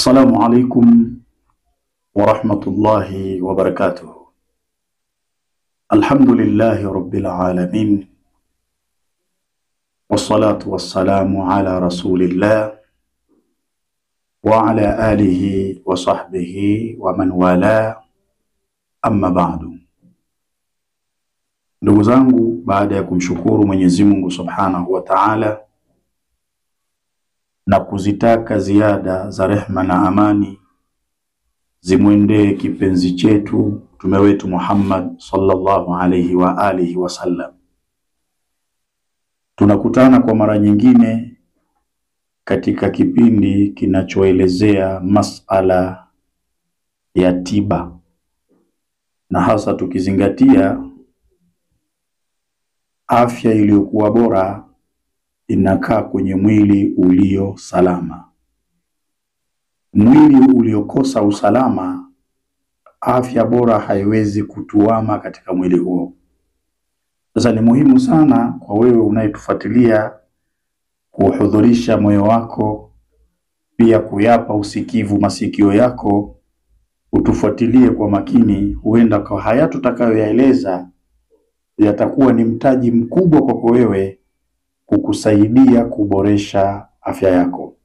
السلام عليكم ورحمة الله وبركاته. الحمد لله رب العالمين، والصلاة والسلام على رسول الله وعلى آله وصحبه ومن والاه، أما بعد. Ndugu zangu, baada ya kumshukuru Mwenyezi Mungu Subhanahu wa Ta'ala na kuzitaka ziada za rehma na amani zimwendee kipenzi chetu mtume wetu Muhammad sallallahu alayhi wa alihi wasallam, tunakutana kwa mara nyingine katika kipindi kinachoelezea masala ya tiba, na hasa tukizingatia afya iliyokuwa bora inakaa kwenye mwili ulio salama. Mwili uliokosa usalama, afya bora haiwezi kutuama katika mwili huo. Sasa ni muhimu sana kwa wewe unayetufuatilia kuhudhurisha moyo wako, pia kuyapa usikivu masikio yako, utufuatilie kwa makini. Huenda kwa haya tutakayoyaeleza yatakuwa ni mtaji mkubwa kwako wewe kukusaidia kuboresha afya yako.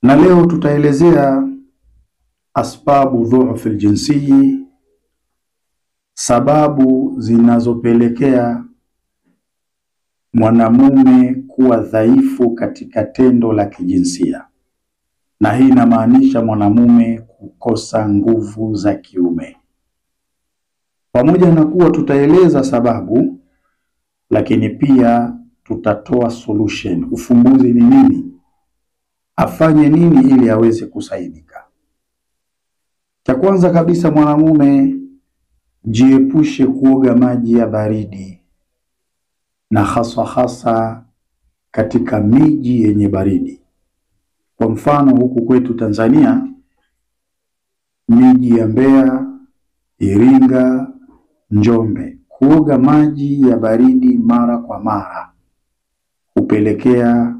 Na leo tutaelezea asbabu dhu'f al-jinsi, sababu zinazopelekea mwanamume kuwa dhaifu katika tendo la kijinsia. Na hii inamaanisha mwanamume kukosa nguvu za kiume. Pamoja na kuwa tutaeleza sababu, lakini pia tutatoa solution. Ufumbuzi ni nini? Afanye nini ili aweze kusaidika? Cha kwanza kabisa, mwanamume jiepushe kuoga maji ya baridi, na hasa katika miji yenye baridi. Kwa mfano huku kwetu Tanzania, miji ya Mbeya, Iringa, Njombe, kuoga maji ya baridi mara kwa mara hupelekea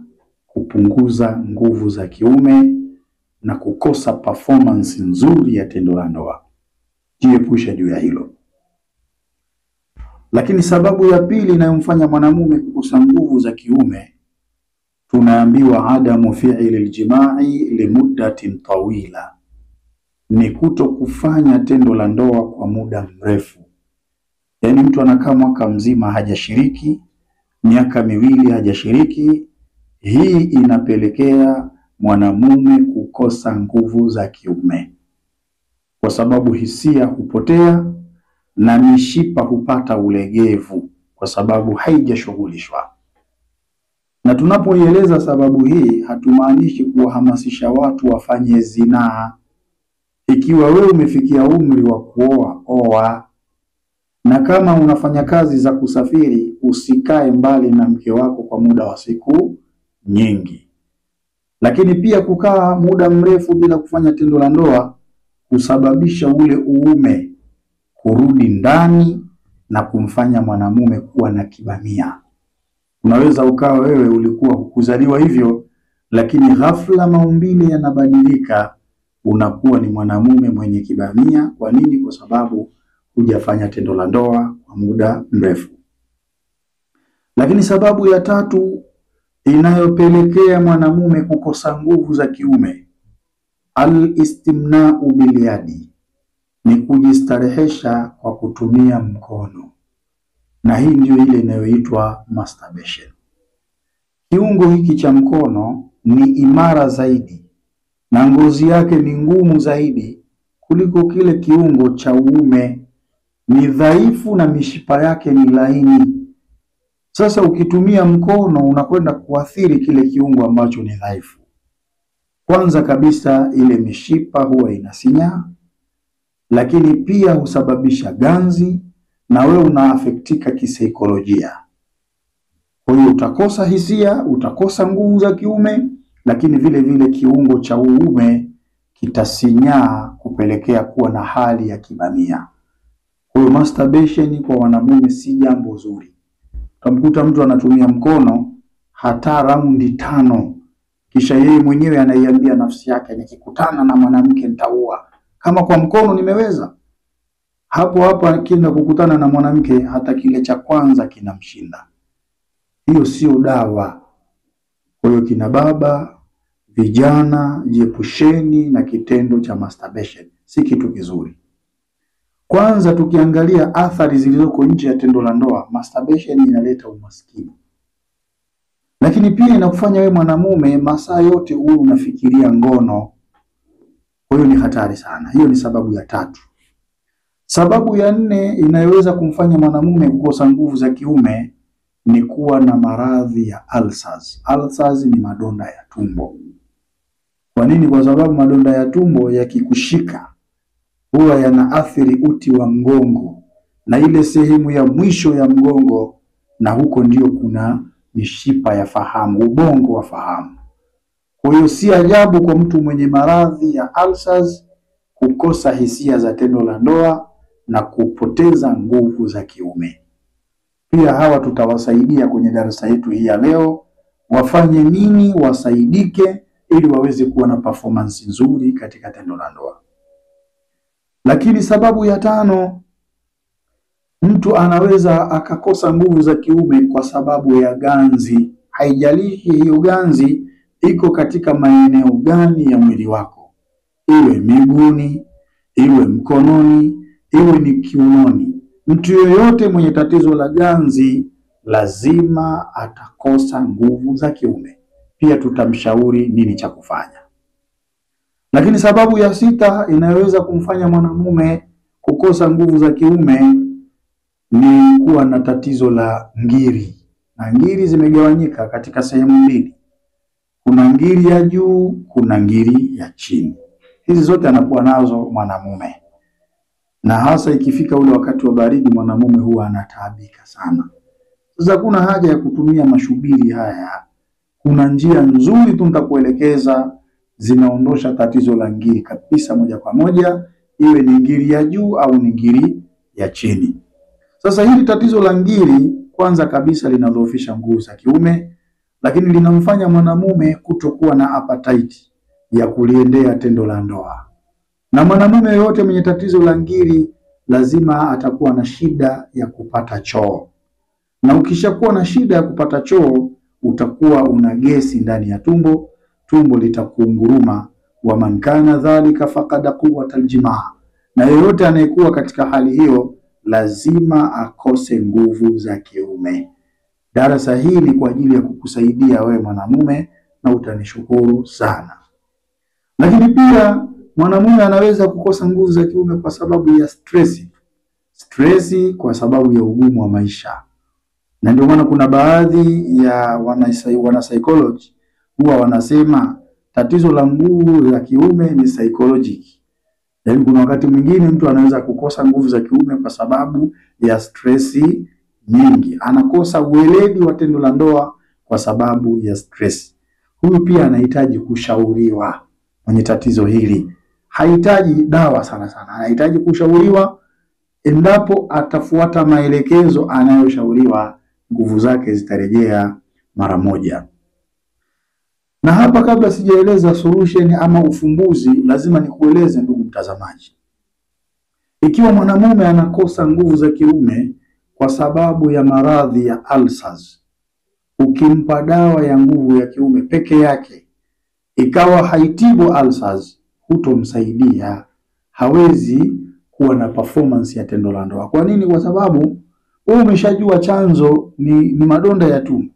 kupunguza nguvu za kiume na kukosa performance nzuri ya tendo la ndoa. Jiepushe juu ya hilo. Lakini sababu ya pili inayomfanya mwanamume kukosa nguvu za kiume, tunaambiwa adamu fi'li al-jima'i limuddatin tawila, ni kuto kufanya tendo la ndoa kwa muda mrefu. Yaani mtu anakaa mwaka mzima hajashiriki, miaka miwili hajashiriki. Hii inapelekea mwanamume kukosa nguvu za kiume, kwa sababu hisia hupotea na mishipa hupata ulegevu kwa sababu haijashughulishwa. Na tunapoieleza sababu hii, hatumaanishi kuwahamasisha watu wafanye zinaa. Ikiwa wewe umefikia umri wa kuoa, oa. Na kama unafanya kazi za kusafiri, usikae mbali na mke wako kwa muda wa siku nyingi. Lakini pia kukaa muda mrefu bila kufanya tendo la ndoa husababisha ule uume kurudi ndani na kumfanya mwanamume kuwa na kibamia. Unaweza ukawa wewe ulikuwa hukuzaliwa hivyo, lakini ghafla maumbile yanabadilika, unakuwa ni mwanamume mwenye kibamia. Kwa nini? Kwa sababu hujafanya tendo la ndoa kwa muda mrefu. Lakini sababu ya tatu inayopelekea mwanamume kukosa nguvu za kiume, al-istimna'u bil-yadi, ni kujistarehesha kwa kutumia mkono. Na hii ndio ile inayoitwa masturbation. Kiungo hiki cha mkono ni imara zaidi na ngozi yake ni ngumu zaidi kuliko kile kiungo cha uume. Ni dhaifu na mishipa yake ni laini. Sasa ukitumia mkono unakwenda kuathiri kile kiungo ambacho ni dhaifu. Kwanza kabisa ile mishipa huwa inasinyaa, lakini pia husababisha ganzi, na wewe unaafektika kisaikolojia. Kwa hiyo utakosa hisia, utakosa nguvu za kiume, lakini vile vile kiungo cha uume kitasinyaa kupelekea kuwa na hali ya kibamia. Kwa hiyo masturbation kwa wanamume si jambo zuri. Utamkuta mtu anatumia mkono hata raundi 5 kisha yeye mwenyewe anaiambia nafsi yake, nikikutana na mwanamke nitaua, kama kwa mkono nimeweza. Hapo hapo akienda kukutana na mwanamke, hata kile cha kwanza kinamshinda. Hiyo sio dawa. Kwa hiyo kina baba, vijana, jiepusheni na kitendo cha masturbation, si kitu kizuri. Kwanza tukiangalia athari zilizoko nje ya tendo la ndoa, masturbation inaleta umaskini. Lakini pia inakufanya wewe mwanamume masaa yote uwe unafikiria ngono. Kwa hiyo ni hatari sana. Hiyo ni sababu ya 3. Sababu ya 4 inayoweza kumfanya mwanamume kukosa nguvu za kiume ni kuwa na maradhi ya ulcers. Ulcers ni madonda ya tumbo. Kwa nini? Kwa sababu madonda ya tumbo yakikushika huwa yanaathiri uti wa mgongo na ile sehemu ya mwisho ya mgongo, na huko ndio kuna mishipa ya fahamu, ubongo wa fahamu. Kwa hiyo si ajabu kwa mtu mwenye maradhi ya ulcers kukosa hisia za tendo la ndoa na kupoteza nguvu za kiume. Pia hawa tutawasaidia kwenye darasa yetu hii ya leo, wafanye nini wasaidike ili waweze kuwa na performance nzuri katika tendo la ndoa. Lakini sababu ya 5, mtu anaweza akakosa nguvu za kiume kwa sababu ya ganzi. Haijalishi hiyo ganzi iko katika maeneo gani ya mwili wako, iwe miguuni, iwe mkononi, iwe ni kiunoni. Mtu yoyote mwenye tatizo la ganzi lazima atakosa nguvu za kiume. Pia tutamshauri nini cha kufanya. Lakini sababu ya 6 inayoweza kumfanya mwanamume kukosa nguvu za kiume ni kuwa na tatizo la ngiri. Na ngiri zimegawanyika katika sehemu mbili. Kuna ngiri ya juu, kuna ngiri ya chini. Hizi zote anakuwa nazo mwanamume. Na hasa ikifika ule wakati wa baridi, mwanamume huwa anataabika sana. Sasa kuna haja ya kutumia mashubiri haya. Kuna njia nzuri tu nitakuelekeza, zinaondosha tatizo la ngiri kabisa moja kwa moja, iwe ni ngiri ya juu au ni ngiri ya chini. Sasa hili tatizo la ngiri kwanza kabisa linadhoofisha nguvu za kiume, lakini linamfanya mwanamume kutokuwa na appetite ya kuliendea tendo la ndoa. Na mwanamume yote mwenye tatizo la ngiri lazima atakuwa na shida ya kupata choo. Na ukishakuwa na shida ya kupata choo, utakuwa una gesi ndani ya tumbo, tumbo litakuunguruma. Wa man kana dhalika faqad quwwata aljimaa. Na yeyote anayekuwa katika hali hiyo lazima akose nguvu za kiume. Darasa hili ni kwa ajili ya kukusaidia wewe mwanamume, na utanishukuru sana. Lakini pia mwanamume anaweza kukosa nguvu za kiume kwa sababu ya stress. Stress kwa sababu ya ugumu wa maisha. Na ndio maana kuna baadhi ya wana psychology huwa wanasema tatizo la nguvu za kiume ni psychological. Yaani kuna wakati mwingine mtu anaweza kukosa nguvu za kiume kwa sababu ya stress nyingi. Anakosa uweledi wa tendo la ndoa kwa sababu ya stress. Huyu pia anahitaji kushauriwa mwenye tatizo hili. Hahitaji dawa sana sana. Anahitaji kushauriwa. Endapo atafuata maelekezo anayoshauriwa, nguvu zake zitarejea mara moja. Na hapa kabla sijaeleza solution ama ufumbuzi, lazima nikueleze ndugu mtazamaji. Ikiwa mwanamume anakosa nguvu za kiume kwa sababu ya maradhi ya ulcers, ukimpa dawa ya nguvu ya kiume peke yake ikawa haitibu ulcers, hutomsaidia, hawezi kuwa na performance ya tendo la ndoa. Kwa nini? Kwa sababu wewe umeshajua chanzo ni madonda ya tumbo.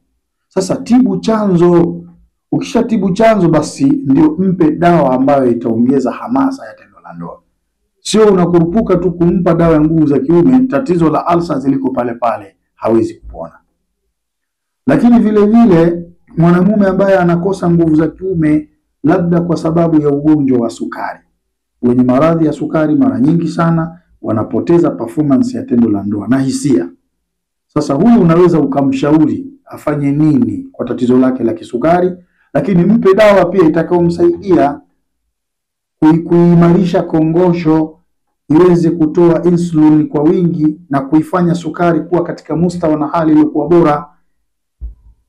Sasa tibu chanzo. Ukishatibu chanzo, basi ndio mpe dawa ambayo itaongeza hamasa ya tendo la ndoa. Sio unakurupuka tu kumpa dawa ya nguvu za kiume, tatizo la ulcers liko pale pale, hawezi kupona. Lakini vile vile mwanamume ambaye anakosa nguvu za kiume labda kwa sababu ya ugonjwa wa sukari. Wenye maradhi ya sukari mara nyingi sana wanapoteza performance ya tendo la ndoa na hisia. Sasa huyu unaweza ukamshauri afanye nini kwa tatizo lake la kisukari, lakini mpe dawa pia itakayomsaidia kuimarisha kongosho iweze kutoa insulin kwa wingi na kuifanya sukari kuwa katika mustawa na hali iliyokuwa bora.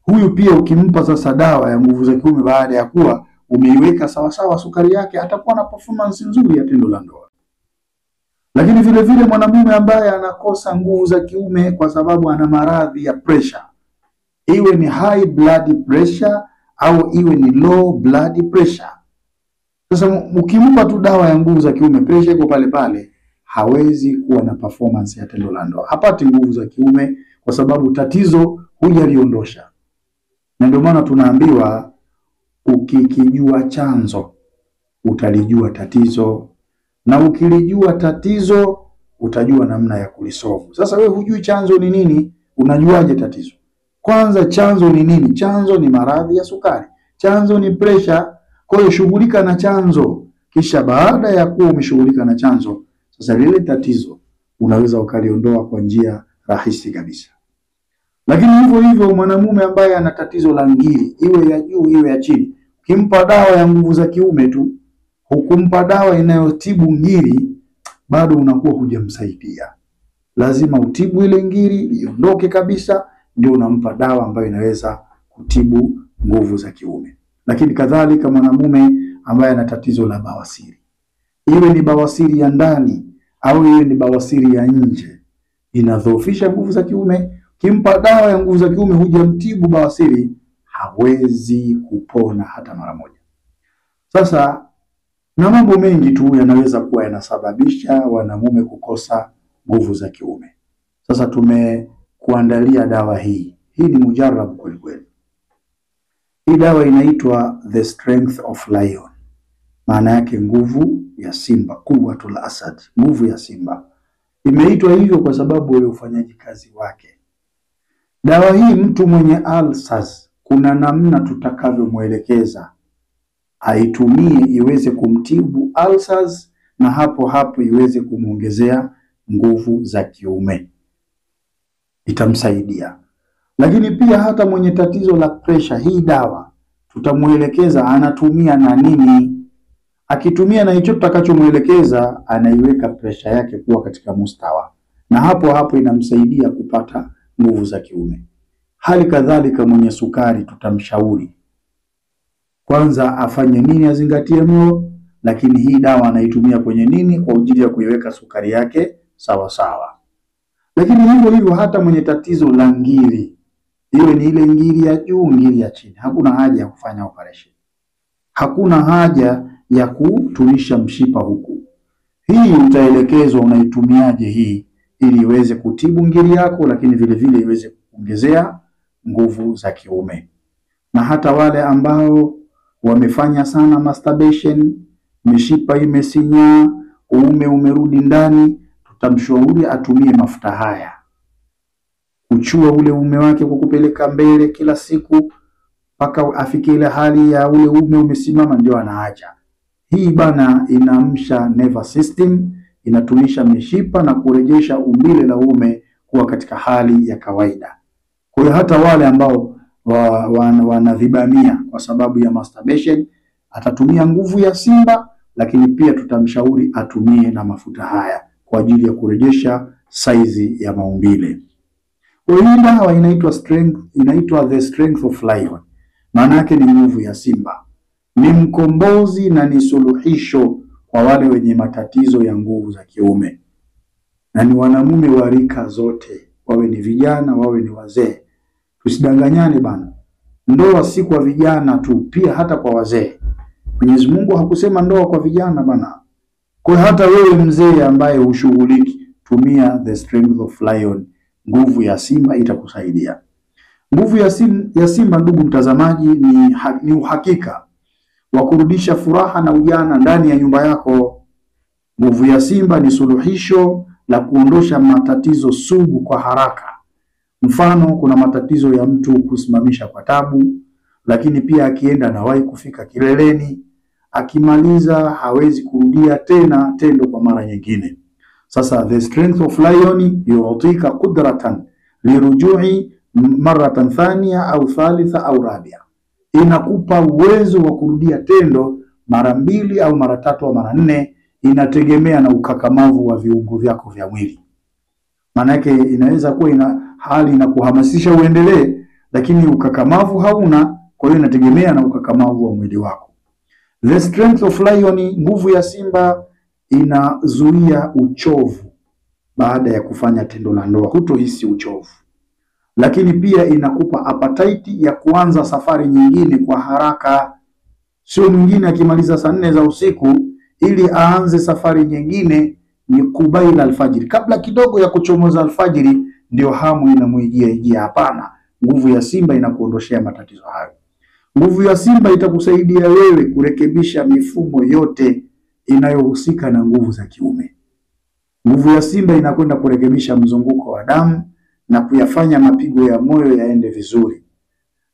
Huyu pia ukimpa sasa dawa ya nguvu za kiume baada ya kuwa umeiweka sawasawa sukari yake, atakuwa na performance nzuri ya tendo la ndoa. Lakini vile vile mwanamume ambaye anakosa nguvu za kiume kwa sababu ana maradhi ya pressure, iwe ni high blood pressure au iwe ni low blood pressure. Sasa ukimpa tu dawa ya nguvu za kiume, pressure iko pale pale, hawezi kuwa na performance ya tendo la ndoa, hapati nguvu za kiume kwa sababu tatizo hujaliondosha. Na ndio maana tunaambiwa ukikijua chanzo utalijua tatizo, na ukilijua tatizo utajua namna ya kulisolve. Sasa wewe hujui chanzo ni nini, unajuaje tatizo? Kwanza chanzo ni nini? Chanzo ni maradhi ya sukari, chanzo ni pressure. Kwa hiyo shughulika na chanzo, kisha baada ya kuwa umeshughulika na chanzo, sasa lile tatizo unaweza ukaliondoa kwa njia rahisi kabisa. Lakini hivyo hivyo mwanamume ambaye ana tatizo la ngiri, iwe ya juu iwe ya chini, ukimpa dawa ya nguvu za kiume tu, hukumpa dawa inayotibu ngiri, bado unakuwa hujamsaidia. Lazima utibu ile ngiri iondoke kabisa, ndio unampa dawa ambayo inaweza kutibu nguvu za kiume. Lakini kadhalika mwanamume ambaye ana tatizo la bawasiri, iwe ni bawasiri ya ndani au iwe ni bawasiri ya nje, inadhoofisha nguvu za kiume. Kimpa dawa ya nguvu za kiume, hujamtibu bawasiri, hawezi kupona hata mara moja. Sasa na mambo mengi tu yanaweza kuwa yanasababisha wanamume kukosa nguvu za kiume. Sasa tumekuandalia dawa hii. Hii ni mujarabu kweli kweli. Hii dawa inaitwa The Strength of Lion. Maana yake nguvu ya simba, quwwatul asad, nguvu ya simba. Imeitwa hivyo kwa sababu ya ufanyaji kazi wake. Dawa hii mtu mwenye ulcers, kuna namna tutakavyomuelekeza aitumie iweze kumtibu ulcers, na hapo hapo iweze kumuongezea nguvu za kiume, itamsaidia. Lakini pia hata mwenye tatizo la pressure, hii dawa tutamuelekeza anatumia na nini. Akitumia na hicho tutakachomuelekeza, anaiweka pressure yake kuwa katika mustawa, na hapo hapo inamsaidia kupata nguvu za kiume. Hali kadhalika mwenye sukari tutamshauri kwanza afanye nini, azingatie mlo, lakini hii dawa anaitumia kwenye nini kwa ajili ya kuiweka sukari yake sawa sawa. Lakini hivyo hivyo hata mwenye tatizo la ngiri, iwe ni ile ngiri ya juu, ngiri ya chini, hakuna haja ya kufanya operation, hakuna haja ya kutunisha mshipa huku. Hii utaelekezwa unaitumiaje hii ili iweze kutibu ngiri yako, lakini vile vile iweze kuongezea nguvu za kiume. Na hata wale ambao wamefanya sana masturbation, mishipa imesinyaa, uume umerudi ndani, tutamshauri atumie mafuta haya kuchua ule uume wake kwa kupeleka mbele kila siku mpaka afike ile hali ya ule uume umesimama, ndio anaacha. Hii bana inaamsha nervous system, inatunisha mishipa na kurejesha umbile la uume kuwa katika hali ya kawaida. Kwa hiyo hata wale ambao wanadhibamia kwa sababu ya masturbation, atatumia nguvu ya simba, lakini pia tutamshauri atumie na mafuta haya kwa ajili ya kurejesha saizi ya maumbile. Kwa hiyo hii dawa inaitwa The Strength of Lion. Maana yake ni nguvu ya simba, ni mkombozi na ni suluhisho kwa wale wenye matatizo ya nguvu za kiume, na ni wanamume wa rika zote, wawe ni vijana wawe ni wazee. Tusidanganyane bana, ndoa si kwa vijana tu, pia hata kwa wazee. Mwenyezi Mungu hakusema ndoa kwa vijana bana. Kwa hata wewe mzee ambaye ushughuliki, tumia The Strength of Lion, nguvu ya simba, itakusaidia. Nguvu ya simba, ndugu mtazamaji, ni uhakika wa kurudisha furaha na ujana ndani ya nyumba yako. Nguvu ya simba ni suluhisho la kuondosha matatizo sugu kwa haraka. Mfano, kuna matatizo ya mtu kusimamisha kwa tabu, lakini pia akienda nawahi kufika kileleni, akimaliza hawezi kurudia tena tendo kwa mara nyingine. Sasa The Strength of Lion yu'tika qudratan lirujui maratan thania au thalitha au rabia, inakupa uwezo wa kurudia tendo mara 2 au mara 3 au mara 4, inategemea na ukakamavu wa viungo vyako vya mwili. Maana yake inaweza kuwa hali inakuhamasisha uendelee, lakini ukakamavu hauna. Kwa hiyo inategemea na ukakamavu wa mwili wako. The strength of lion, nguvu ya simba inazuia uchovu baada ya kufanya tendo la ndoa, hutohisi uchovu. Lakini pia inakupa appetite ya kuanza safari nyingine kwa haraka. Sio mwingine akimaliza saa 4 za usiku ili aanze safari nyingine ni kubaila alfajiri, kabla kidogo ya kuchomoza alfajiri ndio hamu inamwijia. Hapana, nguvu ya simba inakuondoshea matatizo hayo. Nguvu ya simba itakusaidia wewe kurekebisha mifumo yote inayohusika na nguvu za kiume. Nguvu ya simba inakwenda kurekebisha mzunguko wa damu na kuyafanya mapigo ya moyo yaende vizuri.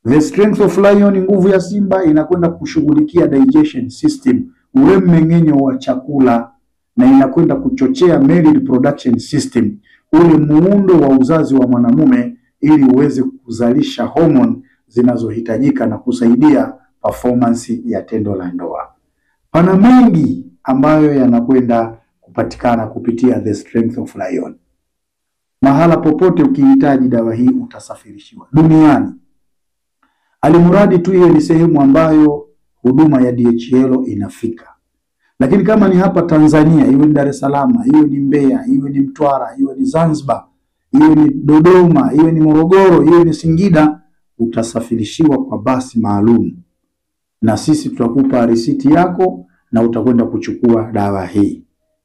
The strength of lion, nguvu ya simba inakwenda kushughulikia digestion system, ule mmeng'enyo wa chakula, na inakwenda kuchochea male reproduction system, ule muundo wa uzazi wa mwanamume, ili uweze kuzalisha hormone zinazohitajika na kusaidia performance ya tendo la ndoa. Pana mengi ambayo yanakwenda kupatikana kupitia the strength of lion. Mahala popote ukihitaji dawa hii utasafirishiwa duniani, alimuradi tu hiyo ni sehemu ambayo huduma ya DHL inafika. Lakini kama ni hapa Tanzania, iwe ni Dar es Salaam, iwe ni Mbeya, iwe ni Mtwara, iwe ni Zanzibar, iwe ni Dodoma, iwe ni Morogoro, iwe ni Singida, utasafirishiwa kwa basi maalum, na sisi tutakupa risiti yako na utakwenda kuchukua dawa hii.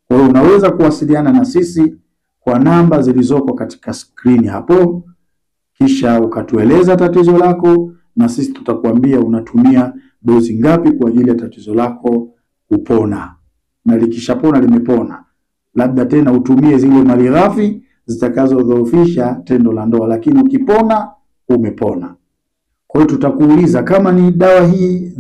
Kwa hiyo unaweza kuwasiliana na sisi kwa namba zilizoko katika skrini hapo, kisha ukatueleza tatizo lako, na sisi tutakwambia unatumia dozi ngapi kwa ajili ya tatizo lako kupona. Na likishapona limepona, labda tena utumie zile malighafi zitakazodhoofisha tendo la ndoa, lakini ukipona umepona. Kwa hiyo tutakuuliza kama ni dawa hii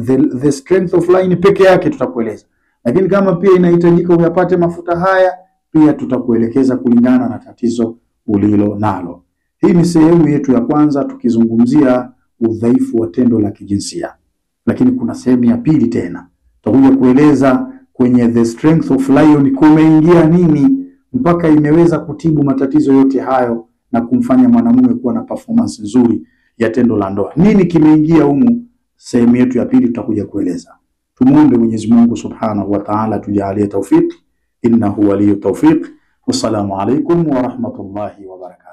the strength of lion peke yake, tutakueleza. Lakini kama pia inahitajika uyapate mafuta haya, pia tutakuelekeza kulingana na tatizo ulilo nalo. Hii ni sehemu yetu ya kwanza tukizungumzia udhaifu wa tendo la kijinsia. Lakini kuna sehemu ya pili tena, tutakuja kueleza kwenye the strength of lion kumeingia nini mpaka imeweza kutibu matatizo yote hayo na kumfanya mwanamume kuwa na performance nzuri ya tendo la ndoa. Nini kimeingia humu? Sehemu yetu ya pili tutakuja kueleza. Tumuombe Mwenyezi Mungu Subhanahu wa Ta'ala tujalie tawfik, innahu waliyut tawfik. Wassalamu alaikum wa rahmatullahi wa barakatuh.